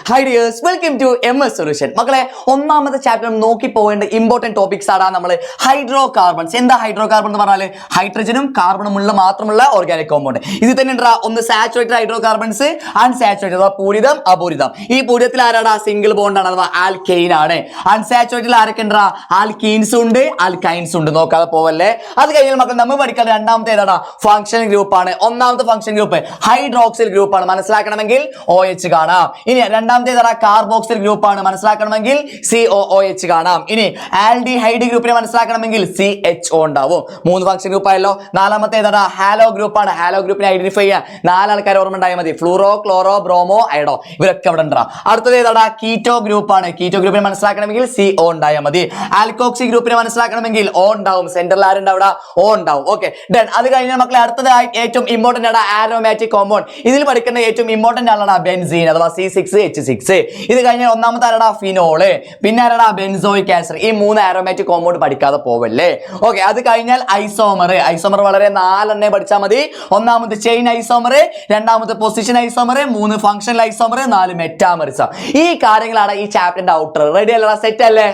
Hi dears, welcome to MS Solution. മക്കളെ ഒന്നാമത്തെ chapter നോക്കി പോകേണ്ട ഇമ്പോർട്ടന്റ് ടോപ്പിക്സ് ആണ് നമ്മൾ ഹൈഡ്രോ കാർബൺസ്. എന്താ ഹൈഡ്രോ കാർബൺ എന്ന് പറഞ്ഞാൽ ഹൈഡ്രജനും കാർബണും ഉള്ള മാത്രമുള്ള ഓർഗാനിക് കോമ്പൗണ്ട്. ഇത് തന്നെ ഉണ്ടാ ഒന്ന് സാച്ചുറേറ്റഡ് ഹൈഡ്രോ കാർബൺസ്, അൺസാച്ചുറേറ്റഡ് അഥവാ പൂരിതം അപൂരിതം. ഈ പൂരിതത്തിൽ ആരാടാ സിംഗിൾ ബോണ്ട് ആണ് അഥവാ ആൽക്കെയിൻ ആണ്. അൺസാച്ചുറേറ്റഡിൽ ആരൊക്കെ ഉണ്ടാ ആൽക്കീൻസ് ഉണ്ട്, ആൽക്കൈൻസ് ഉണ്ട്. നോക്കാതെ പോവല്ലേ. അത് കഴിഞ്ഞാൽ മക്കൾ നമ്മൾ പഠിക്കാൻ രണ്ടാമത്തെ ഏതാടാ ഫംഗ്ഷൻ ഗ്രൂപ്പ് ആണ്. ഒന്നാമത്തെ ഫംഗ്ഷൻ ഗ്രൂപ്പ് ഹൈഡ്രോക്സിൽ ഗ്രൂപ്പ് ആണ്. മനസ്സിലാക്കണമെങ്കിൽ OH കാണാം. ഇനി രണ്ടാമത്തെ കാർബോക്സിൽ ഗ്രൂപ്പ് ആണ്. മനസ്സിലാക്കണമെങ്കിൽ COOH കാണാം. ഇനി ആൽഡിഹൈഡ് ഗ്രൂപ്പിനെ മനസ്സിലാക്കണമെങ്കിൽ CHO ഉണ്ടാവും. മൂന്ന് ഫംഗ്ഷൻ ഗ്രൂപ്പ് ആയല്ലോ. നാലാമത്തെ ഏതാ ഹാലോ ഗ്രൂപ്പ് ആണ്. ഹാലോ ഗ്രൂപ്പിനെ ഐഡന്റിഫൈ ചെയ്യാൻ നാലാൾക്കാർ ഓർമ്മ ഉണ്ടായാൽ മതി. ഫ്ലൂറോ, ക്ലോറോ, ബ്രോമോ, അയഡോ ഇവരൊക്കെ അവിടെ ഉണ്ടാ. അടുത്തത് ഏതാ കീറ്റോ ഗ്രൂപ്പ് ആണ്. കീറ്റോ ഗ്രൂപ്പിനെ മനസ്സിലാക്കണമെങ്കിൽ CO ഉണ്ടായാൽ മതി. ആൽക്കോക്സി ഗ്രൂപ്പിനെ മനസ്സിലാക്കണമെങ്കിൽ O ഉണ്ടാവും. സെന്ററിൽ ആരുണ്ട് അവിടെ? O ഉണ്ടാവും. Okay done. അത് കഴിഞ്ഞാൽ മക്കളെ അടുത്തതായി ഏറ്റവും ഇമ്പോർട്ടന്റ് ആണ് ആരോമാറ്റിക് കോമ്പൗണ്ട്. ഇതിൽ പഠിക്കുന്ന ഏറ്റവും ഇമ്പോർട്ടന്റ് ആളാണ് ബെൻസീൻ അഥവാ C6H6. ഇത് കഴിഞ്ഞാൽ ഒന്നാമത്തെ ആരാടാ ഫിനോള്, പിന്നെ ആരാടാ ബെൻസോയിക് ആസിഡ്. ഈ മൂന്ന് ആരോമാറ്റിക് കോമ്പൗണ്ട് പഠിക്കാതെ പോവല്ലേ. ഓക്കെ അത് കഴിഞ്ഞാൽ ഐസോമർ. ഐസോമർ വളരെ 4 പഠിച്ചാൽ മതി. ഒന്നാമത് ചെയിൻ ഐസോമർ, രണ്ടാമത്തെ position isomer, 3 functional isomer, 4 metamerism. ഈ കാര്യങ്ങളാണ് ഈ ചാപ്റ്ററിന്റെ ഔട്ടർ. റെഡി അല്ലടാ? സെറ്റ് അല്ലേ?